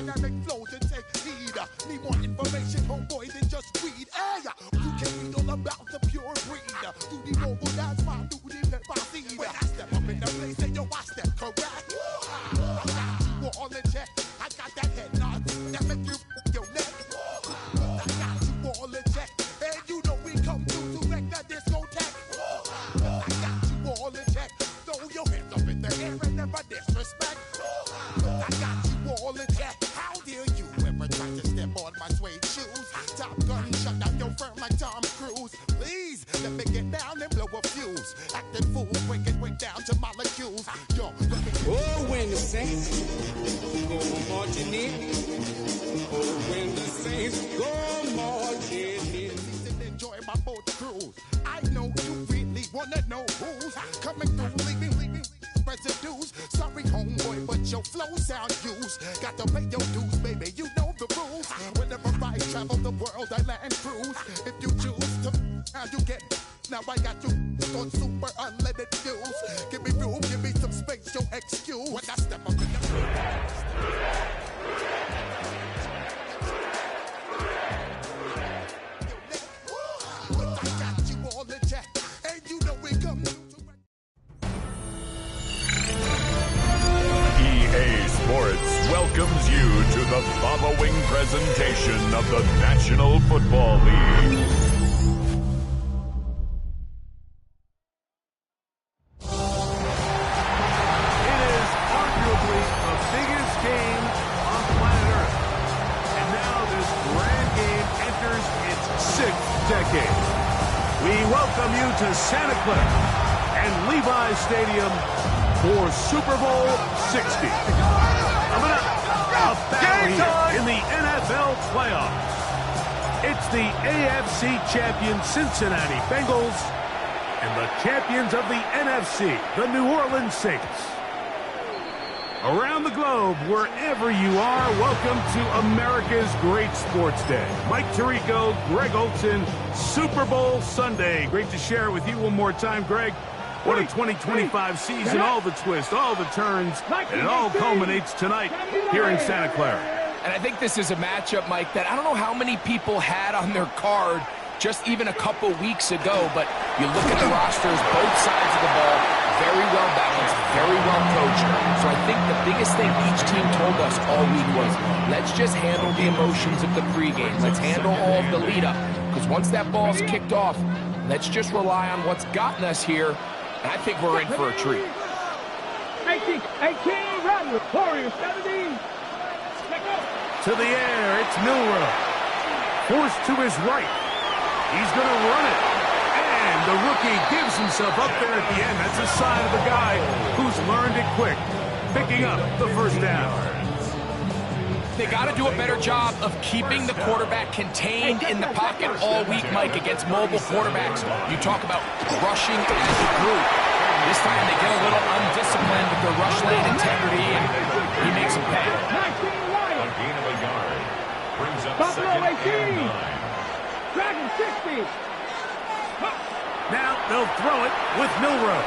dynamic flows and take heed. Need more information, homeboy, than just weed. Hey, you can read all about the pure breed. Do the noble dance, my duty, let my seed. When I step up in the place, and yo, I step correct. I got you all in check. I got that head nod that make you your neck. I got you all in check. And you know we come through to wreck the discotheque. I got you all in check. Throw your hands up in the air and never disrespect. I got you all in check. How dare you ever try to step on my suede shoes? Top Gun shut down your firm like Tom Cruise. Please let me get down and blow a fuse. Acting fool, break it way down to molecules. Yo, oh, when the Saints go marching in. Oh, when the Saints go marching in. Enjoy my boat cruise. I know you really wanna know who's coming through, leaving residues. Sorry, homeboy, but your flow sound used. Got to pay your dues, baby. You know the rules. Whenever I travel the world, I land cruise. If you choose to, how you get. Now I got you on super unleaded fuels. Give me room, give me some space, your excuse. When I step up in the welcomes you to the following presentation of the National Football League. It is arguably the biggest game on planet Earth. And now this grand game enters its 6th decade. We welcome you to Santa Clara and Levi's Stadium for Super Bowl 60. Coming up, a battle here in the NFL playoffs. It's the AFC champion Cincinnati Bengals and the champions of the NFC, the New Orleans Saints. Around the globe, wherever you are, welcome to America's Great Sports Day. Mike Tirico, Greg Olson, Super Bowl Sunday. Great to share it with you one more time, Greg. What a 2025 season, all the twists, all the turns, and it all culminates tonight here in Santa Clara. And I think this is a matchup, Mike, that I don't know how many people had on their card just even a couple weeks ago, but you look at the rosters, both sides of the ball, very well balanced, very well coached. So I think the biggest thing each team told us all week was, let's just handle the emotions of the pregame. Let's handle all of the lead-up, because once that ball's kicked off, let's just rely on what's gotten us here. And I think we're in for a treat. 18, run, Warriors, 17. To the air, it's Milroe. Forced to his right. He's going to run it. And the rookie gives himself up there at the end. That's a sign of a guy who's learned it quick, picking up the first down. They got to do a better job of keeping the quarterback contained in the pocket all week, Mike, against mobile quarterbacks. You talk about rushing as a group. This time they get a little undisciplined with their rush lane integrity, and he makes them pay. A gain of a yard brings up Buffalo 2nd and 9. Dragon 60. Now they'll throw it with Milroe.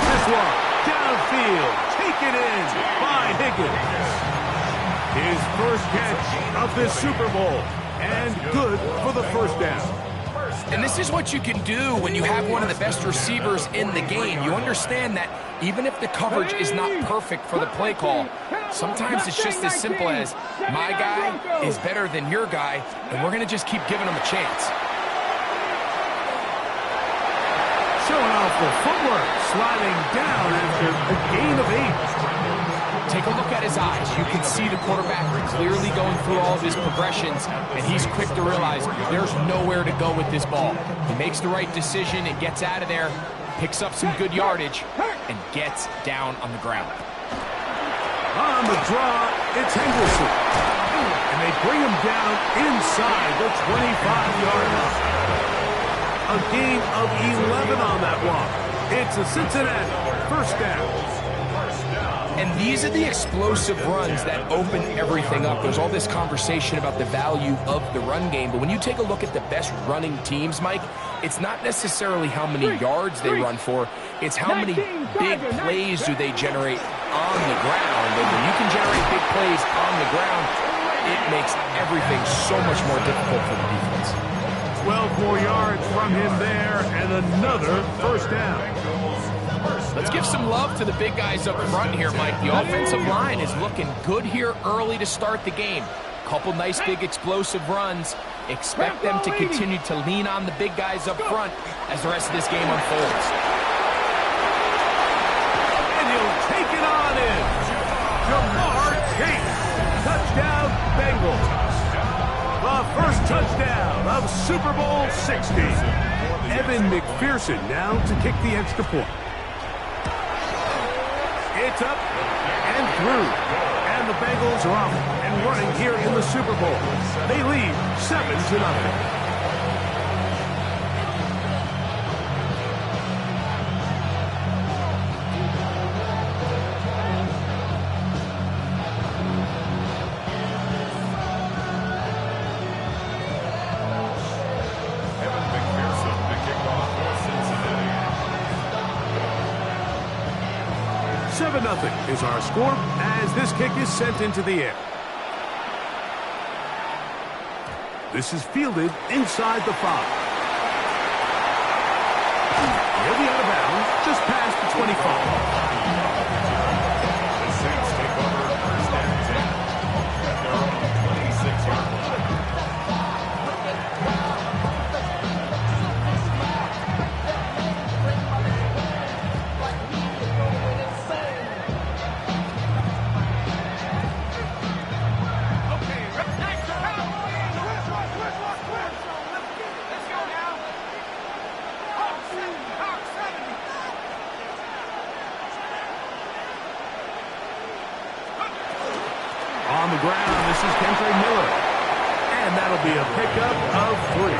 This one, downfield, take it in by Higgins. His first catch of this Super Bowl, and good for the first down. And this is what you can do when you have one of the best receivers in the game. You understand that even if the coverage is not perfect for the play call, sometimes it's just as simple as, my guy is better than your guy, and we're going to just keep giving him a chance. Showing off the footwork, sliding down after a gain of 8. Take a look at his eyes. You can see the quarterback clearly going through all of his progressions, and he's quick to realize there's nowhere to go with this ball. He makes the right decision and gets out of there, picks up some good yardage, and gets down on the ground. On the draw, it's Henderson. And they bring him down inside the 25-yard line. A gain of 11 on that one. It's a Cincinnati first down. And these are the explosive runs that open everything up. There's all this conversation about the value of the run game, but when you take a look at the best running teams, Mike, it's not necessarily how many yards they run for, it's how many big plays do they generate on the ground. And when you can generate big plays on the ground, it makes everything so much more difficult for the defense. 12 more yards from him there, and another first down. Let's give some love to the big guys up front here, Mike. The offensive line is looking good here early to start the game. Couple nice big explosive runs. Expect them to continue to lean on the big guys up front as the rest of this game unfolds. And he'll take it on in. Jamar Chase. Touchdown, Bengals. The first touchdown of Super Bowl 60. Evan McPherson now to kick the extra point. It's up and through. And the Bengals are off and running here in the Super Bowl. They lead 7-0. Nothing is our score as this kick is sent into the air. This is fielded inside the 5. He'll be out of bounds just past the 25. The Saints take over first and 10 at their own 26-yard line. On the ground, this is Kendrick Miller. And that'll be a pickup of 3.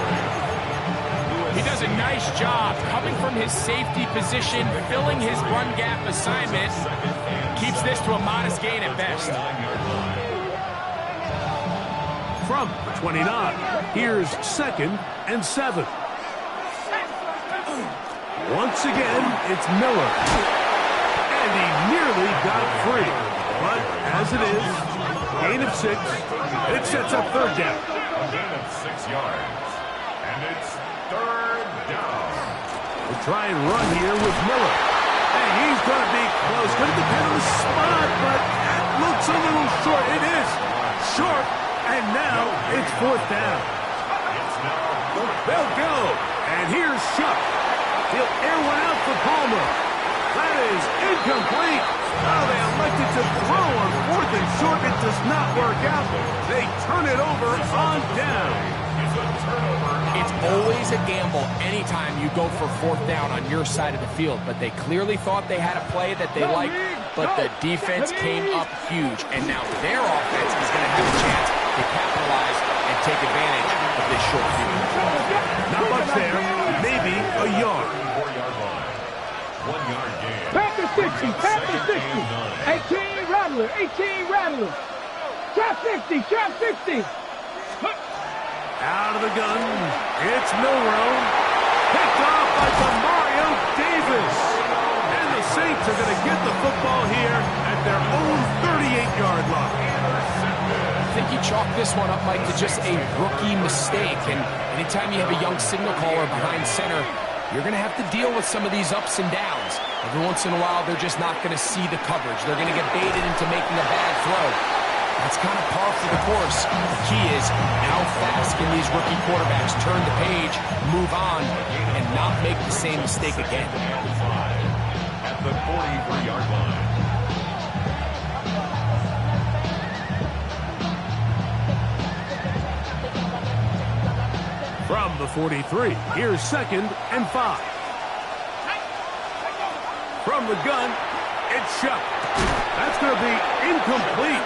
He does a nice job coming from his safety position, filling his run gap assignment. Keeps this to a modest gain at best. From the 29, here's 2nd and 7. Once again, it's Miller. And he nearly got free. But as it is, gain of 6. It sets up 3rd down. A gain of 6 yards. And it's 3rd down. We'll try and run here with Miller. And he's going to be close. Going to depend on the spot, but that looks a little short. It is short. And now it's 4th down. They'll go. And here's Shuck. He'll air one out for Palmer. That is incomplete. Oh, they elected to throw on 4th and short. It does not work out. They turn it over on down. It's always a gamble anytime you go for 4th down on your side of the field, but they clearly thought they had a play that they liked, but the defense came up huge, and now their offense is going to have a chance to capitalize and take advantage of this short field. Not much there. Maybe a yard. 4-yard line. 1-yard gain. Panther 60, Panther 60. 18 Rattler, 18 Rattler. Trap 60, trap 60. Out of the gun, it's Milrow. Picked off by Demario Davis. And the Saints are going to get the football here at their own 38-yard line. I think you chalk this one up, Mike, to just a rookie mistake. And anytime you have a young signal caller behind center, you're going to have to deal with some of these ups and downs. Every once in a while, they're just not going to see the coverage. They're going to get baited into making a bad throw. That's kind of par for the course. The key is how fast can these rookie quarterbacks turn the page, move on, and not make the same mistake again. At the 43-yard line. From the 43, here's 2nd and 5. From the gun, it's Shuck. That's going to be incomplete.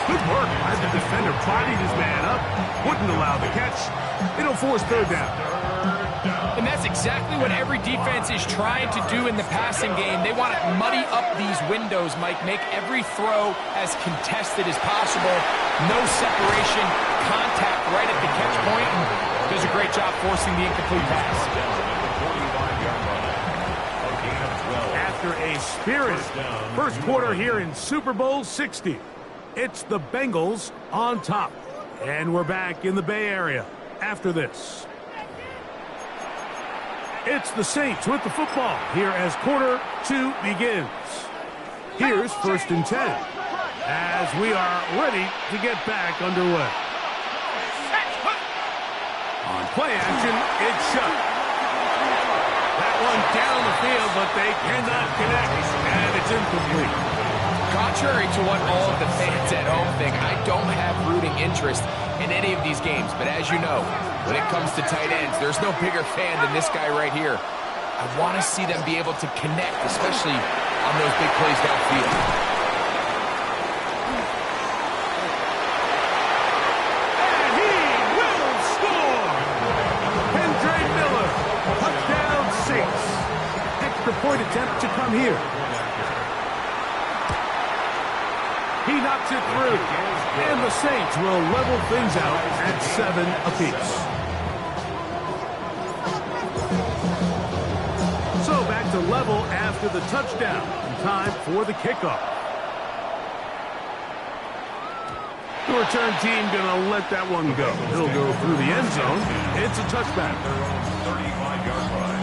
Good work as the defender bodied his man up. Wouldn't allow the catch. It'll force 3rd down. And that's That's exactly what every defense is trying to do in the passing game. They want to muddy up these windows, Mike, make every throw as contested as possible. No separation, contact right at the catch point, and does a great job forcing the incomplete pass. After a spirited first quarter here in Super Bowl 60, it's the Bengals on top. And we're back in the Bay Area after this. It's the Saints with the football here as quarter 2 begins. Here's 1st and 10 as we are ready to get back underway. On play action, it's shut. That one down the field, but they cannot connect, and it's incomplete. Contrary to what all of the fans at home think, I don't have rooting interest in any of these games. But as you know, when it comes to tight ends, there's no bigger fan than this guy right here. I want to see them be able to connect, especially on those big plays downfield. And he will score! Kendra Miller, touchdown Saints. Extra point attempt to come here. He knocks it through, and the Saints will level things out at 7 apiece. So back to level after the touchdown. Time for the kickoff. The return team going to let that one go. It'll go through the end zone. It's a touchback. 35-yard line.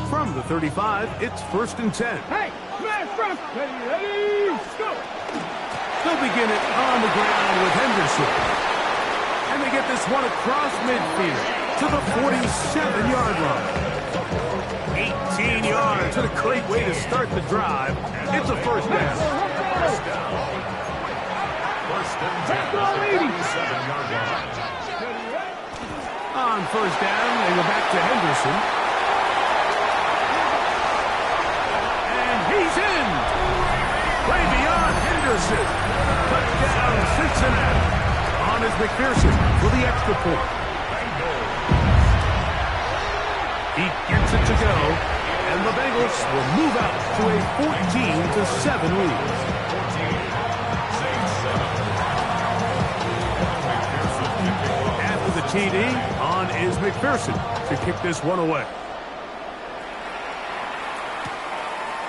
From the 35, it's 1st and 10. Hey, man front. Ready, go. They'll begin it on the ground with Henderson. And they get this one across midfield to the 47-yard line. 18 yards and a great way to start the drive. It's a first down. First and 10. 47-yard line. On first down, they go back to Henderson. He's in. Way beyond Henderson. Touchdown, Cincinnati. On is McPherson for the extra point. He gets it to go. And the Bengals will move out to a 14-7 lead. After the TD, on is McPherson to kick this one away.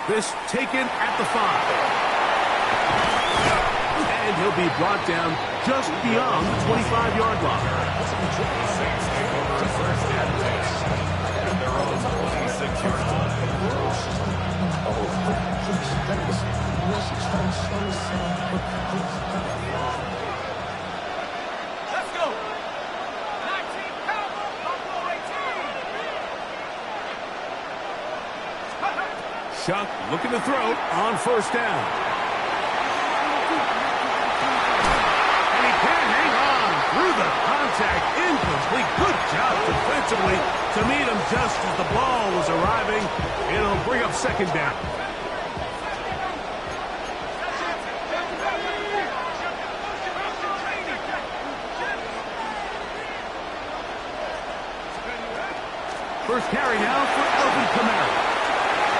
This taken at the 5. And he'll be brought down just beyond the 25-yard line. The Saints take over first and 10 at their own 26-yard line. Let's go. 19 Cowboys, Buffalo 18. Shuck looking to throw on first down. And he can hang on through the contact. Incomplete. Good job defensively to meet him just as the ball was arriving. It'll bring up second down. First carry now for Alvin Kamara.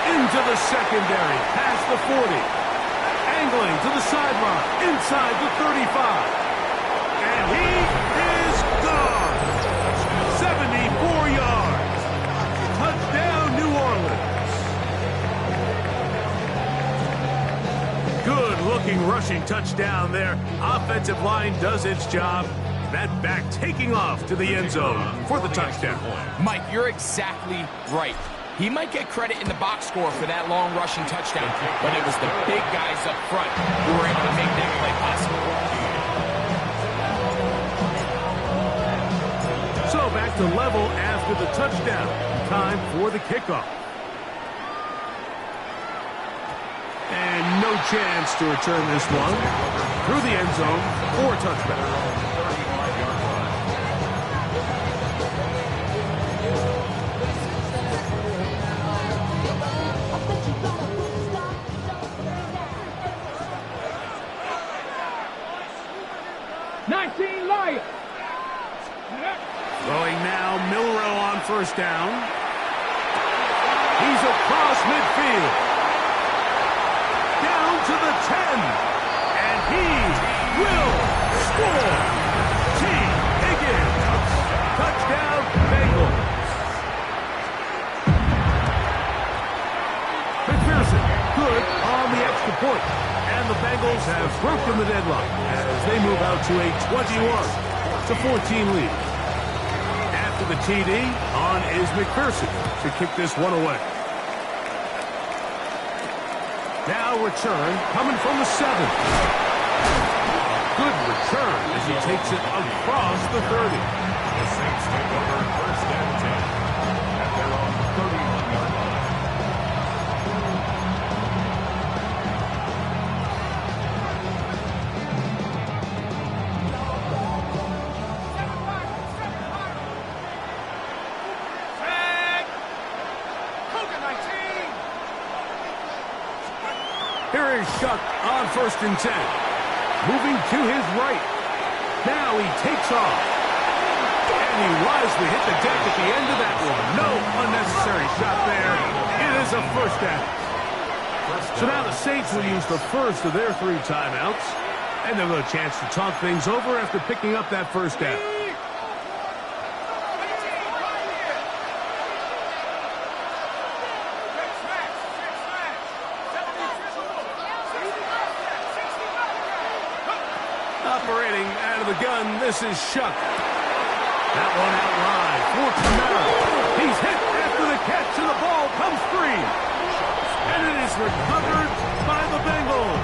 Into the secondary, past the 40. Angling to the sideline, inside the 35. And he is gone. 74 yards. Touchdown, New Orleans. Good-looking rushing touchdown there. Offensive line does its job. That back taking off to the end zone for the touchdown. Mike, you're exactly right. He might get credit in the box score for that long rushing touchdown, but it was the big guys up front who were able to make that play possible. So back to level after the touchdown. Time for the kickoff. And no chance to return this one through the end zone for a touchback. now Milrow on first down. He's across midfield. Down to the 10. And he will score. T. Higgins. Touchdown, Bengals. McPherson, good on the extra point. And the Bengals have broken the deadlock as they move out to a 21-14 lead. After the TD, on is McPherson to kick this one away. Now return coming from the 7. Good return as he takes it across the 30. The Saints take over first and 10 at their own 31-yard line. Here is Shuck on first and 10. Moving to his right. Now he takes off. And he wisely hit the deck at the end of that one. No unnecessary shot there. It is a first down. So now the Saints will use the first of their 3 timeouts. And they'll have a chance to talk things over after picking up that first down. Operating out of the gun, this is Shuck. That one out wide for Camara. He's hit after the catch, and the ball comes free. And it is recovered by the Bengals.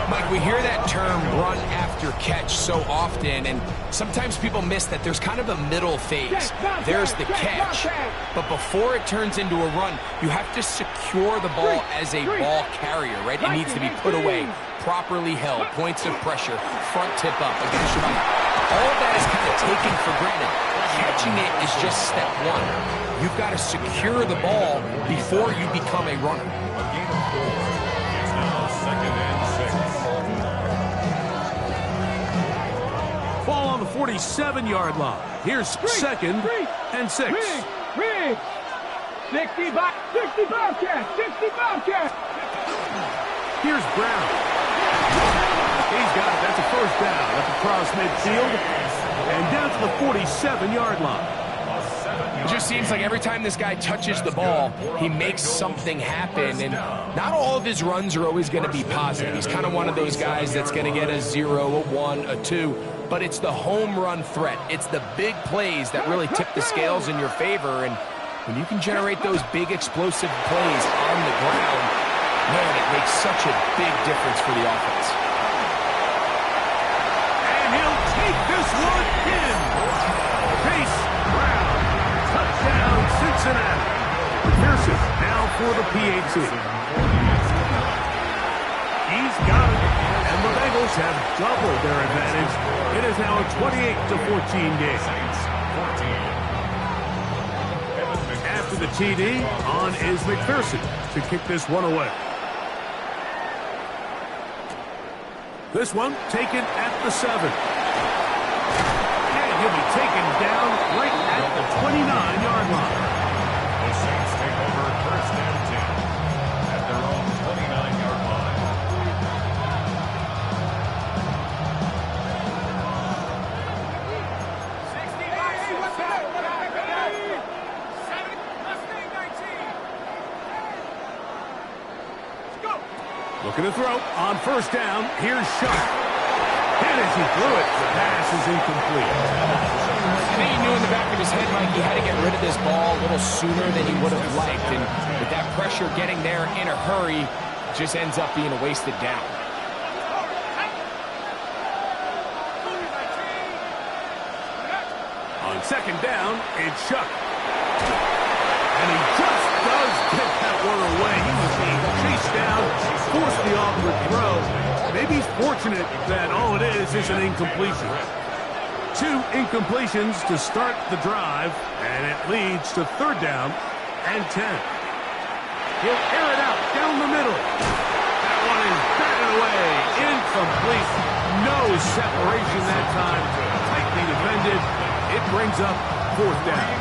Mike, we hear that term run after catch so often, and sometimes people miss that there's kind of a middle phase. There's the catch, but before it turns into a run, you have to secure the ball as a ball carrier, right? It needs to be put away, properly held, points of pressure, front tip up against your body. All of that is kind of taken for granted. Catching it is just step one. You've got to secure the ball before you become a runner. A gain of 4. It's now 2nd and 6. Ball on the 47-yard line. Here's 2nd and 6. Rig. 65 catch. Here's Brown. He's got it. That's a first down. That's across midfield. And down to the 47-yard line. It just seems like every time this guy touches the ball, he makes something happen, and not all of his runs are always going to be positive. He's kind of one of those guys that's going to get a 0, a 1, a 2, but it's the home run threat. It's the big plays that really tip the scales in your favor, and when you can generate those big explosive plays on the ground, man, it makes such a big difference for the offense. And he'll take this one in. Chase Brown. Touchdown, Cincinnati. Pearson now for the PAT. He's got it. And the Bengals have doubled their advantage. It is now a 28-14 game. After the TD, on is McPherson to kick this one away. This one taken at the 7. And he'll be taken down right at the 29-yard line. The Saints take over first and 10 at their own 29-yard line. Looking to throw on first down. Here's Shuck. And as he threw it, the pass is incomplete. I think he knew in the back of his head, Mike, he had to get rid of this ball a little sooner than he would have liked. And with that pressure getting there in a hurry, it just ends up being a wasted down. On second down, it's Shuck. And he just does get that one away. He was being chased down, forced the awkward throw. Maybe he's fortunate that all it is an incompletion. 2 incompletions to start the drive, and it leads to third down and 10. He'll air it out down the middle. That one is batted away. Incomplete. No separation that time. Tightly defended. It brings up 4th down.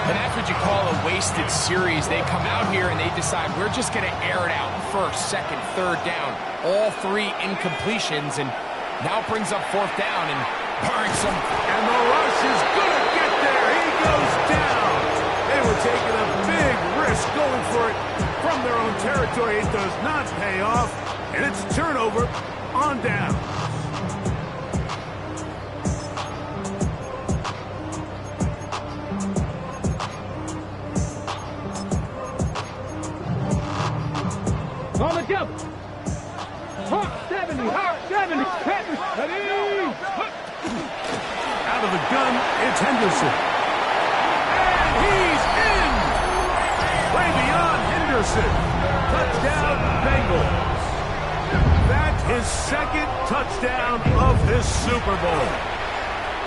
And that's what you call a wasted series. They come out here and they decide we're just going to air it out. 1st, 2nd, 3rd down. All 3 incompletions. And now it brings up 4th down and barring some. And the rush is going to get there. He goes down. They were taking a big risk going for it from their own territory. It does not pay off. And it's turnover on down. On the jump. Hawk 70, Hawk 70. Ready? Out of the gun, it's Henderson. And he's in! Way beyond Henderson. Touchdown, Bengals. That's his 2nd touchdown of his Super Bowl.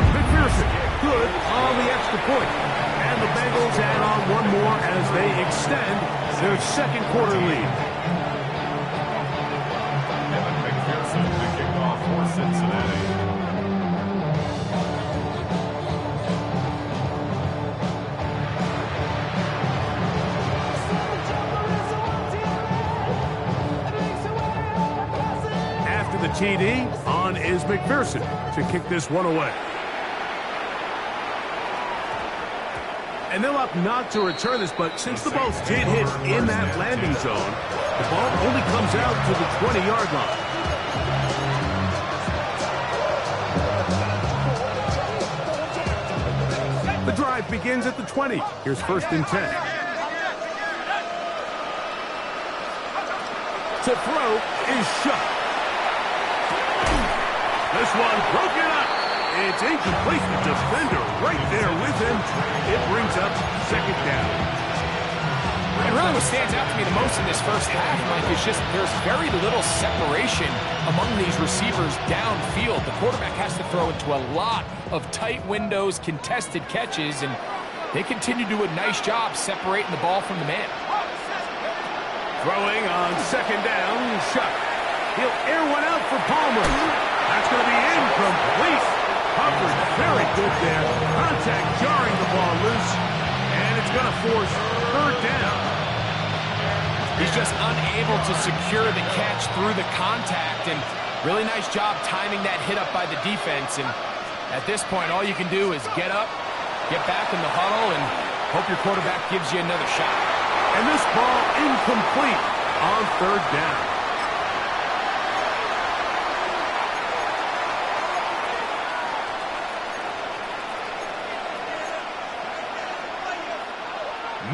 McPherson, good on the extra point. And the Bengals add on one more as they extend their 2nd quarter lead. For Cincinnati. After the TD, on is McPherson to kick this one away. And they'll opt not to return this, but since the ball did hit in that landing zone, the ball only comes out to the 20-yard line. The drive begins at the 20. Here's 1st and 10. To throw is shot. This one broken up. It's incomplete. The defender right there with him. It brings up 2nd down. And really what stands out to me the most in this first half, Mike, is just there's very little separation among these receivers downfield. The quarterback has to throw into a lot of tight windows, contested catches, and they continue to do a nice job separating the ball from the man. Throwing on 2nd down, shot. He'll air one out for Palmer. That's going to be incomplete. Hubbard very good there. Contact jarring the ball loose, and it's going to force 3rd down. He's just unable to secure the catch through the contact, and really nice job timing that hit up by the defense. And at this point, all you can do is get up, get back in the huddle, and hope your quarterback gives you another shot. And this ball incomplete on 3rd down.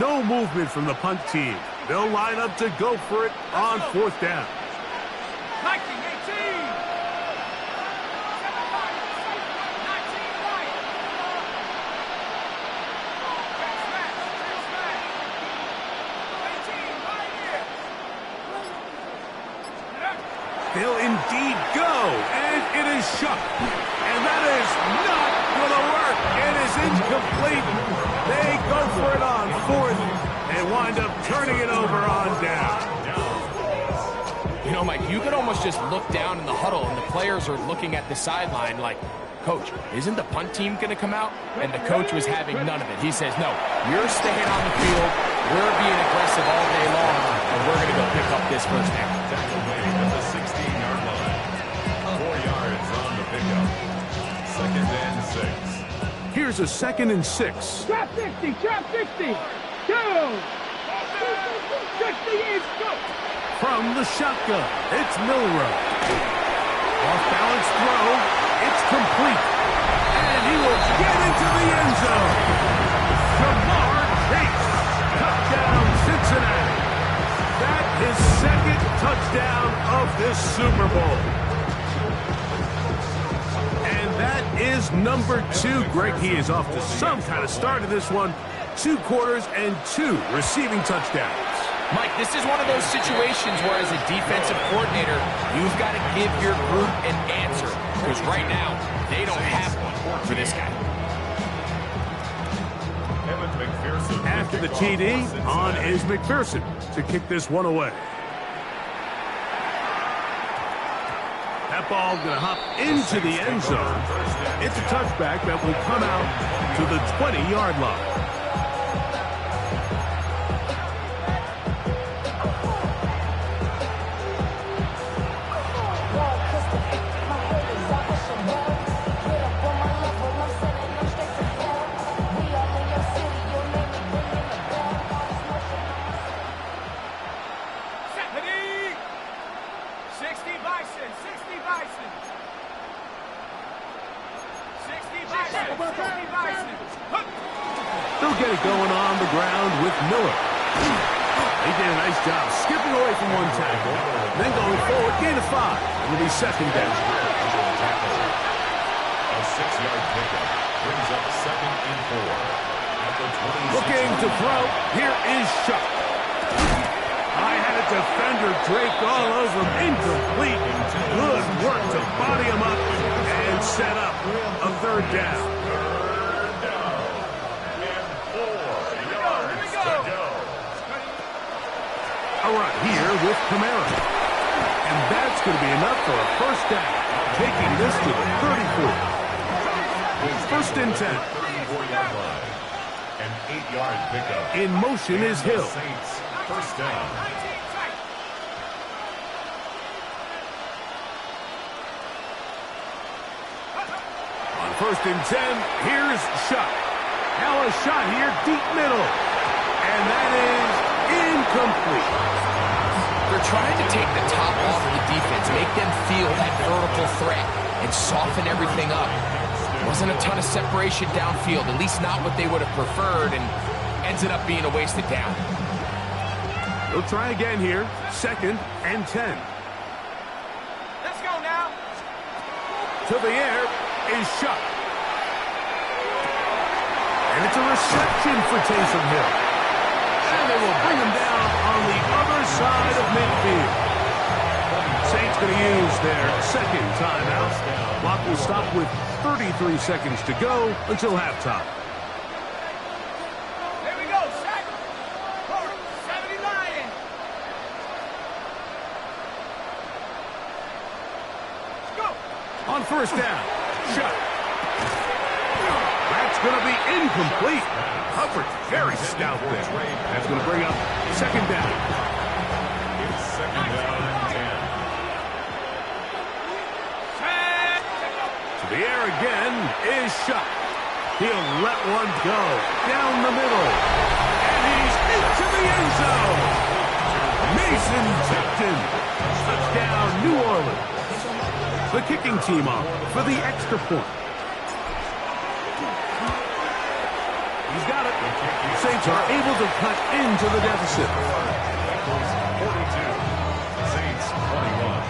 No movement from the punt team. They'll line up to go for it on 4th down. 19-18. They'll indeed go, and it is shut. And that is not going to work. It is incomplete. They go for it on 4th and wind up turning it over on down. You know, Mike, you could almost just look down in the huddle, and the players are looking at the sideline like, Coach, isn't the punt team going to come out? And the coach was having none of it. He says, no, you're staying on the field. We're being aggressive all day long, and we're going to go pick up this 1st down. Tackle made at the 16-yard line. 4 yards on the pickup. 2nd and 6. Here's a 2nd and 6. Trap 60, trap 60. Go. 60 is go. From the shotgun, it's Milrow. Off-balance throw, it's complete. And he will get into the end zone. Jamar Chase, touchdown Cincinnati. That is 2nd touchdown of this Super Bowl. And that is number 2. Greg, he is off to some kind of start of this one. 2 quarters and 2 receiving touchdowns. Mike, this is one of those situations where as a defensive coordinator, you've got to give your group an answer. Because right now, they don't have one for this guy. After the TD, on is McPherson to kick this one away. That ball going to hop into the end zone. It's a touchback that will come out to the 20-yard line. They'll get it going on the ground with Miller. He did a nice job skipping away from one tackle, then going forward, gain of 5. It'll be second down. A 6-yard pickup brings up 2nd and 4. At the 26. Looking to throw. Here is Shuck. I had a defender draped all over him. Incomplete. Good work to body him up and set up a 3rd down. A run here with Kamara. And that's going to be enough for a 1st down. Taking this to the 34. 1st and 10. 34-yard line. An 8-yard pickup. In motion is Hill. Saints, 1st down. On 1st and 10, here's Shuck. Now a shot here, deep middle. And that is incomplete. They're trying to take the top off the defense, make them feel that vertical threat, and soften everything up. Wasn't a ton of separation downfield, at least not what they would have preferred, and ended up being a wasted down. They'll try again here, 2nd and 10. Let's go now. To the air is Shuck. And it's a reception for Taysom Hill. And they will bring him down on the other side of midfield. Saints going to use their 2nd timeout. Clock will stop with 33 seconds to go until halftime. Here we go, set. 70 Lion. Let's go. On 1st down, Shuck. That's going to be incomplete. Hubbard very stout there. That's going to bring up 2nd down. It's 2nd down and 10. To the air again is Shuck. He'll let one go down the middle. And he's into the end zone. Mason Tipton. Touchdown, New Orleans. The kicking team off for the extra point. He's got it. Saints are able to cut into the deficit. 42. Saints 21.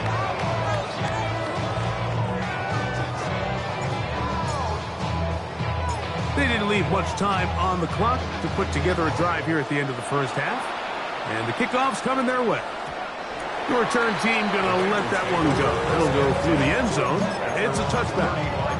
They didn't leave much time on the clock to put together a drive here at the end of the 1st half. And the kickoff's coming their way. The return team going to let that one go. It'll go through the end zone. It's a touchback.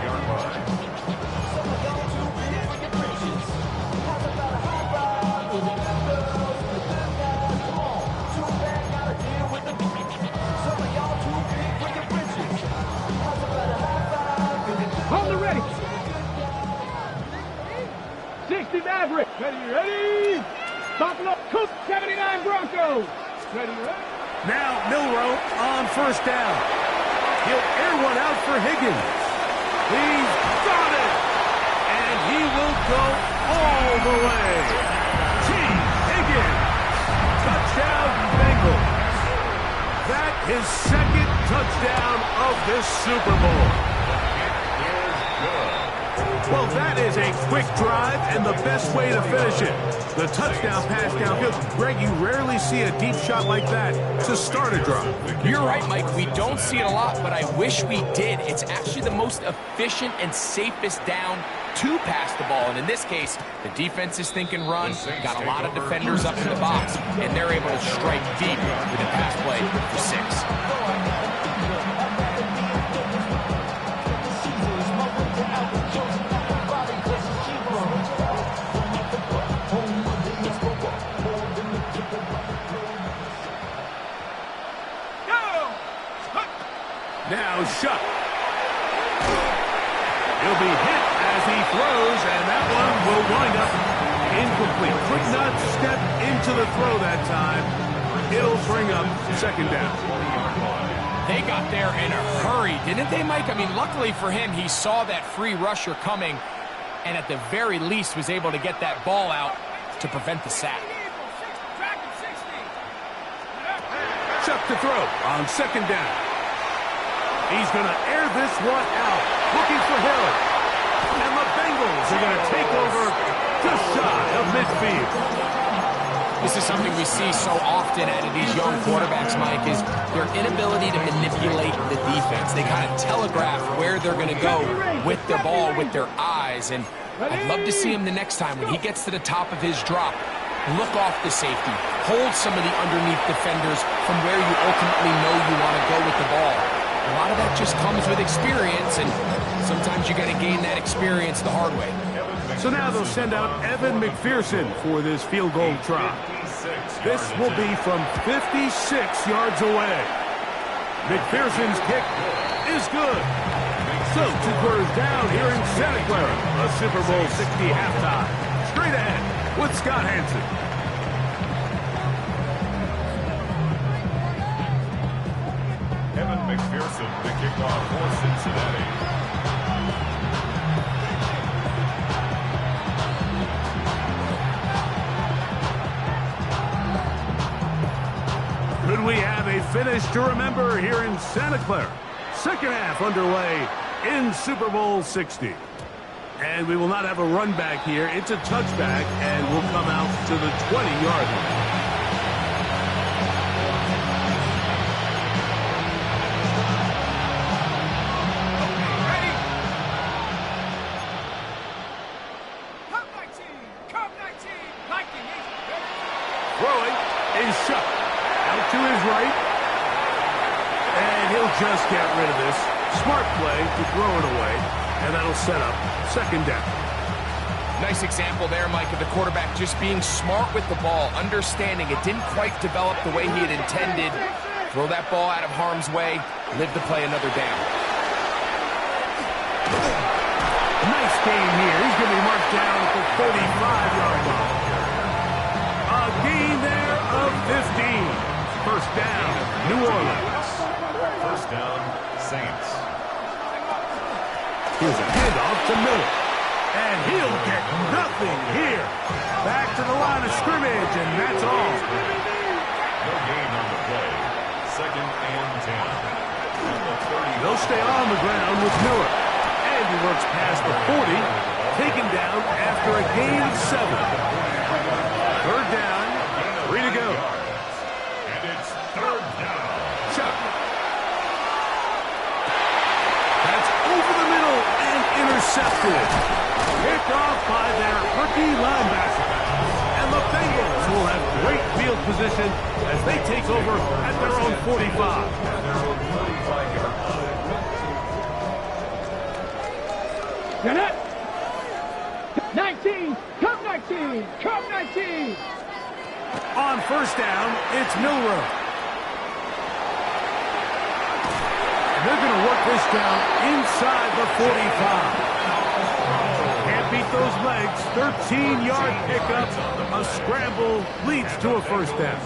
Hold it ready. 60 Maverick. Ready? Buffalo Cook 79 Broncos. Ready? Now Milrow on 1st down. He'll air one out for Higgins. He's got it. And he will go all the way. T. Higgins. Touchdown Bengals. That is 2nd touchdown of this Super Bowl. Well, that is a quick drive and the best way to finish it. The touchdown pass downfield. Greg, you rarely see a deep shot like that to start a drive. You're right, Mike. We don't see it a lot, but I wish we did. It's actually the most efficient and safest down to pass the ball. And in this case, the defense is thinking run, got a lot of defenders up in the box, and they're able to strike deep with a pass play for 6. incomplete. Could not step into the throw that time. It'll bring up second down. They got there in a hurry, didn't they, Mike? I mean, luckily for him, he saw that free rusher coming and at the very least was able to get that ball out to prevent the sack. Chuck to throw on second down. He's going to air this one out, looking for Hill. And the Bengals are going to take over just shy of midfield. This is something we see so often out of these young quarterbacks, Mike, is their inability to manipulate the defense. They kind of telegraph where they're going to go with the ball with their eyes. And I'd love to see him the next time when he gets to the top of his drop. Look off the safety. Hold some of the underneath defenders from where you ultimately know you want to go with the ball. A lot of that just comes with experience, and sometimes you got to gain that experience the hard way. So now they'll send out Evan McPherson for this field goal try. This will be from 56 yards away. McPherson's kick is good. So 2 quarters down here in Santa Clara, a Super Bowl 60 halftime. Straight ahead with Scott Hansen. Evan McPherson, the kickoff for Cincinnati. Could we have a finish to remember here in Santa Clara? Second half underway in Super Bowl 60. And we will not have a run back here. It's a touchback, and we'll come out to the 20-yard line. Throwing is shut. Out to his right. And he'll just get rid of this. Smart play to throw it away. And that'll set up second down. Nice example there, Mike, of the quarterback just being smart with the ball, understanding it didn't quite develop the way he had intended. Throw that ball out of harm's way, live to play another down. Nice game here. He's going to be marked down at the 35-yard line. A gain there of 15. First down, New Orleans. First down, Saints. Here's a handoff to Miller. And he'll get nothing here. Back to the line of scrimmage, and that's all. No gain on the play. Second and 10. They'll stay on the ground with Miller. And he works past the 40, taken down after a gain of 7. Third down, 3 to go. And it's third down. Chuck. That's over the middle and intercepted. Picked off by their rookie linebacker. And the Bengals will have great field position as they take over at their own 45. Get it. 19. Come 19. Come 19. On first down, it's Milroe. And they're going to work this down inside the 45. Can't beat those legs. 13-yard pickup. A scramble leads to a first down.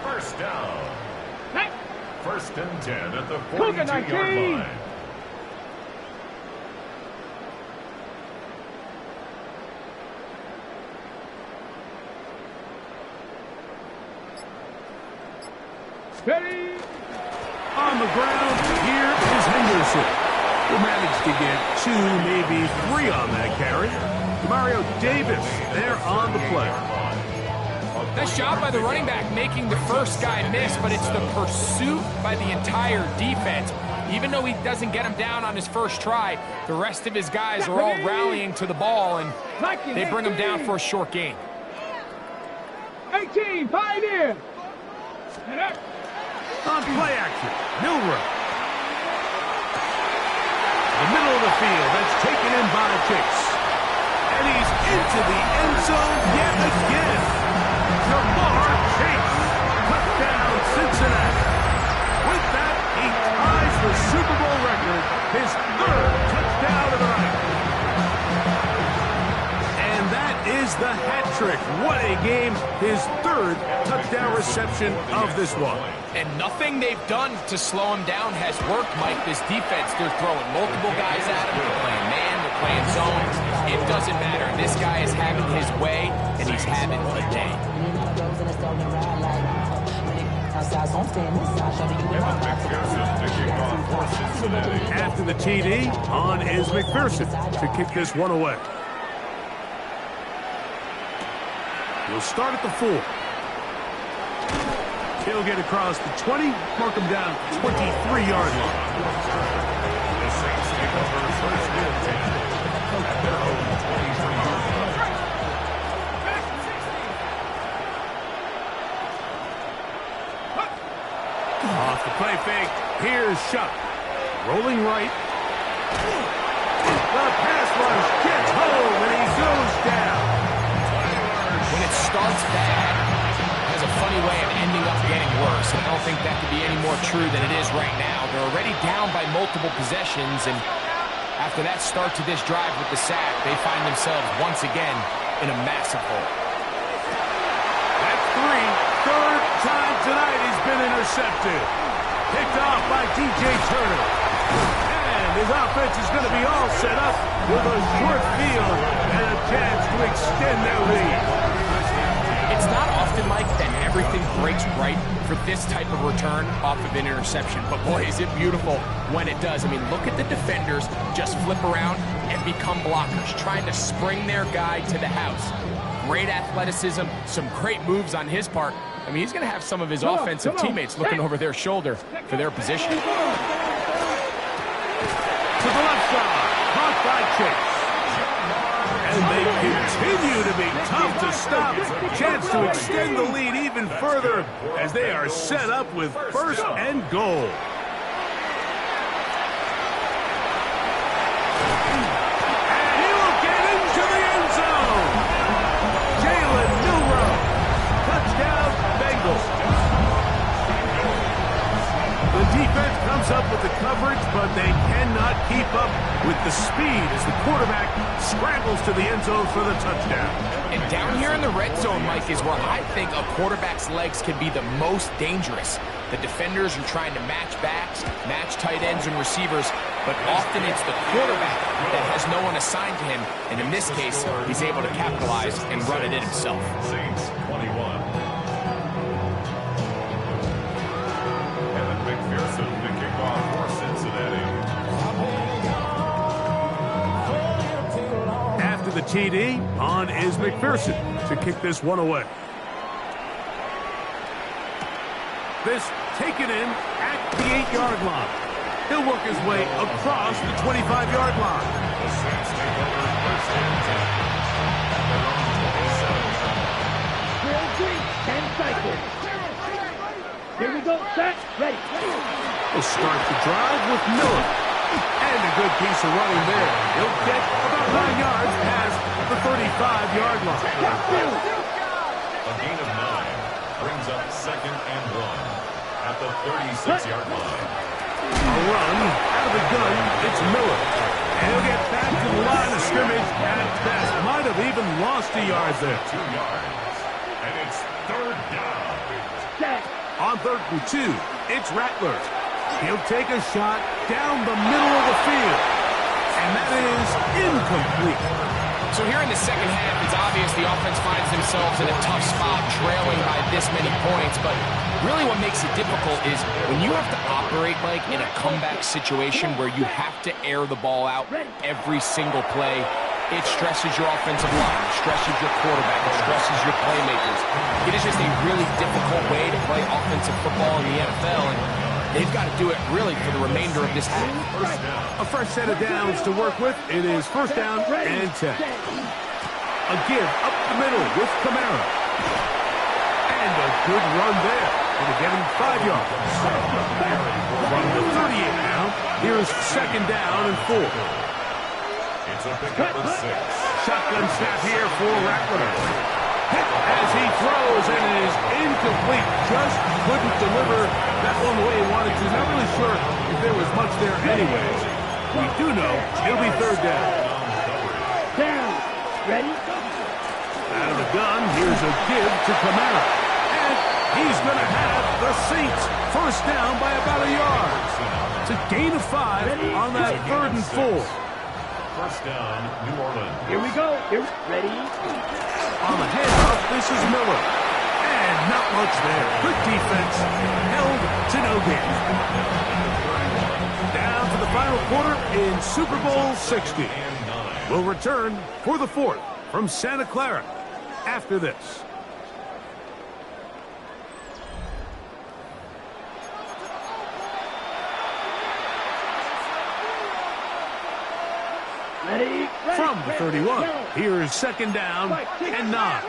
First down. First and 10 at the Cougar 42-yard 19. line. Ready. On the ground, here is Henderson. Will manage to get 2, maybe 3 on that carry. Mario Davis there on the play. Nice job by the running back making the first guy miss, but it's the pursuit by the entire defense. Even though he doesn't get him down on his first try, the rest of his guys are all rallying to the ball, and they bring him down for a short gain. 18. Pioneer. On play action, Milroe. The middle of the field, that's taken in by Chase. And he's into the end zone yet again. Jamar Chase. Touchdown, Cincinnati. With that, he ties the Super Bowl record, his 3rd touchdown of the night. And that is is the hat trick. What a game. His third touchdown reception of this one. And nothing they've done to slow him down has worked, Mike. This defense, they're throwing multiple guys at him. They're playing man, they're playing zone. It doesn't matter. This guy is having his way, and he's having a day. After the TD, on is McPherson to kick this one away. He'll start at the 4. He'll get across the 20, mark him down 23-yard line. The Saints take over first and 10 at their own 23-yard line. Off the play fake, here's Shuck. Rolling right. The pass rush gets home, and he goes down. When it starts bad, it has a funny way of ending up getting worse. And I don't think that could be any more true than it is right now. They're already down by multiple possessions, and after that start to this drive with the sack, they find themselves once again in a massive hole. That's 3. Third time tonight he's been intercepted. Picked off by DJ Turner. And his offense is going to be all set up with a short field and a chance to extend their lead. It's not often, Mike, that everything breaks right for this type of return off of an interception. But boy, is it beautiful when it does. I mean, look at the defenders just flip around and become blockers, trying to spring their guy to the house. Great athleticism, some great moves on his part. I mean, he's going to have some of his offensive teammates looking over their shoulder for their position. To the left side, caught by Chase. And they continue to be tough to stop. Chance to extend the lead even further as they are set up with first and goal. And he will get into the end zone. Jalen Milroe. Touchdown, Bengals. The defense comes up with the coverage, but they cannot keep up with the speed as the quarterback scrambles to the end zone for the touchdown. And down here in the red zone, Mike, is where I think a quarterback's legs can be the most dangerous. The defenders are trying to match backs, match tight ends and receivers, but often it's the quarterback that has no one assigned to him, and in this case, he's able to capitalize and run it in himself. Saints 21. McPherson to kick off for Cincinnati. After the TD, on is McPherson to kick this one away. This taken in at the 8-yard line. He'll work his way across the 25-yard line. The Saints take over first and 10 at their own 10 seconds. Here we go, set, ready. We'll start the drive with Miller. And a good piece of running there. He'll get about 9 yards past the 35-yard line. A gain of 9 brings up second and 1 at the 36-yard line. A run out of the gun. It's Miller. And he'll get back to the line of scrimmage at best. Might have even lost a yard there. 2 yards. And it's third down. On 3rd and 2, it's Rattler. He'll take a shot down the middle of the field. And that is incomplete. So here in the second half, it's obvious the offense finds themselves in a tough spot, trailing by this many points. But really what makes it difficult is when you have to operate, Mike, in a comeback situation where you have to air the ball out every single play, it stresses your offensive line, it stresses your quarterback, it stresses your playmakers. It is just a really difficult way to play offensive football in the NFL, and they've got to do it really for the remainder of this half. A fresh set of downs to work with. It is first down and 10. A give up the middle with Camara. And a good run there. It'll get him 5 yards. From the 38 now, here's second down and 4. It's a pickup of 6. Shotgun snap here for Rattler. As he throws, and it is incomplete. Just couldn't deliver that one the way he wanted to. Not really sure if there was much there anyways. We do know it'll be third down. Down. Ready? gun. Here's a give to Kamara. And he's going to have the Saints first down by about a yard. It's a gain of 5 on that 3rd and 4. First down, New Orleans. Here we go. Here, ready? On the handoff, this is Miller. And not much there. Good defense. Held to no gain. Down to the final quarter in Super Bowl 60. We'll return for the 4th from Santa Clara after this. Ready? From the 31, here's 2nd down and 9.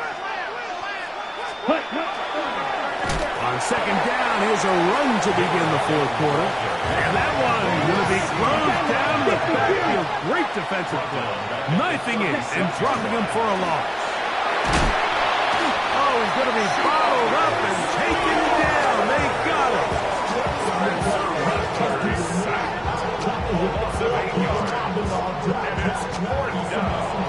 On 2nd down, here's a run to begin the 4th quarter. And that one going to be closed down the backfield. Great defensive play. Knifing in and dropping him for a loss. Oh, he's going to be bottled up and taken down. They got him. And it's 4th down.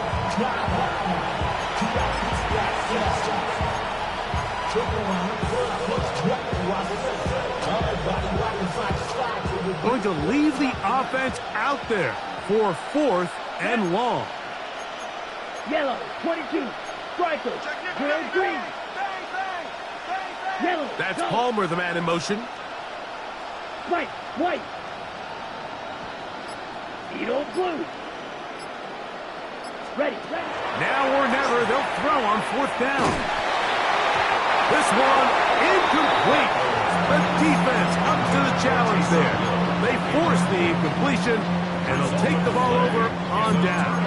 Going to leave the offense out there for 4th and long. Yellow, 22. Striker. Good green. Yellow. That's go. Palmer, the man in motion. White, white. Edo blue. Ready, ready. Now or never, they'll throw on 4th down. This one incomplete. The defense up to the challenge there. They force the incompletion, and they'll take the ball over on down.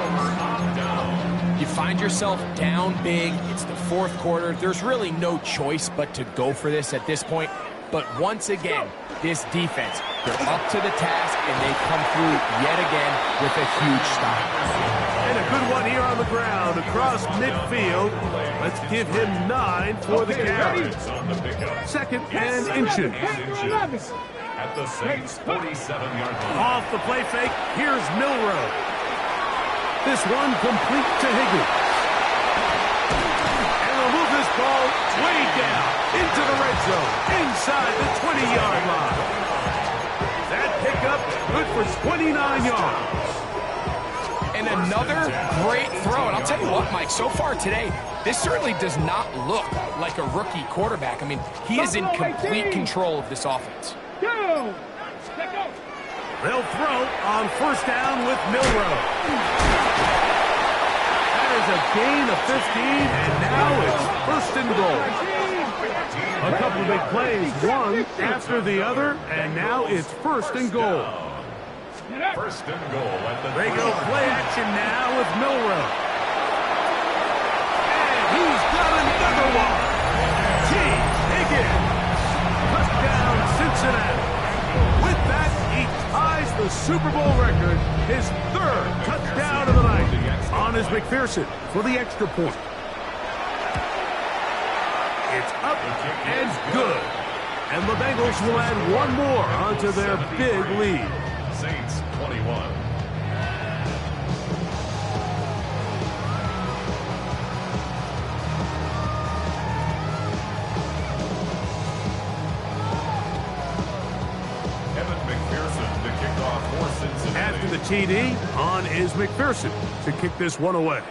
You find yourself down big. It's the 4th quarter. There's really no choice but to go for this at this point. But once again, this defense, they're up to the task, and they come through yet again with a huge stop. And a good one here on the ground across midfield. Let's give him 9 for the carry. 2nd and inches. At the Saints' 47-yard line. Off the play fake, here's Milrow. This one complete to Higgins. And they'll move this ball way down into the red zone, inside the 20-yard line. That pickup good for 29 yards. And another great throw. And I'll tell you what, Mike, so far today, this certainly does not look like a rookie quarterback. I mean, he is in complete control of this offense. They'll throw on 1st down with Milrow. That is a gain of 15, and now it's 1st and goal. A couple of big plays, one after the other, and now it's 1st and goal. 1st and goal at the They go play action now with Milrow. And he's got another one. T. Higgins. Touchdown, Cincinnati. With that, he ties the Super Bowl record, his 3rd touchdown of the night on his McPherson for the extra point. It's up and good. And the Bengals will add one more onto their big lead. Saints 21. After the TD, on is McPherson to kick this one away.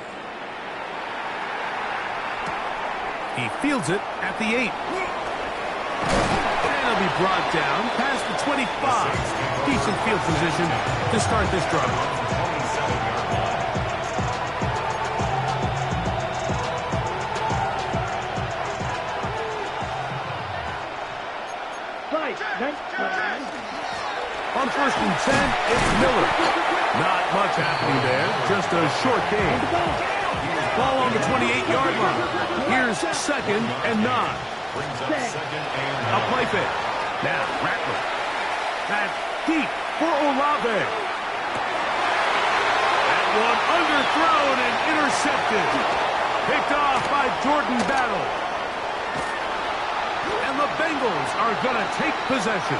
He fields it at the 8. And he'll be brought down past the 25. Decent field position to start this drive. On 1st and 10, it's Miller. Not much happening there, just a short gain. Ball on the 28-yard line. Here's 2nd and 9. A play fake. Now, Rattler. That's deep for Olave. That one underthrown and intercepted. Picked off by Jordan Battle. And the Bengals are going to take possession.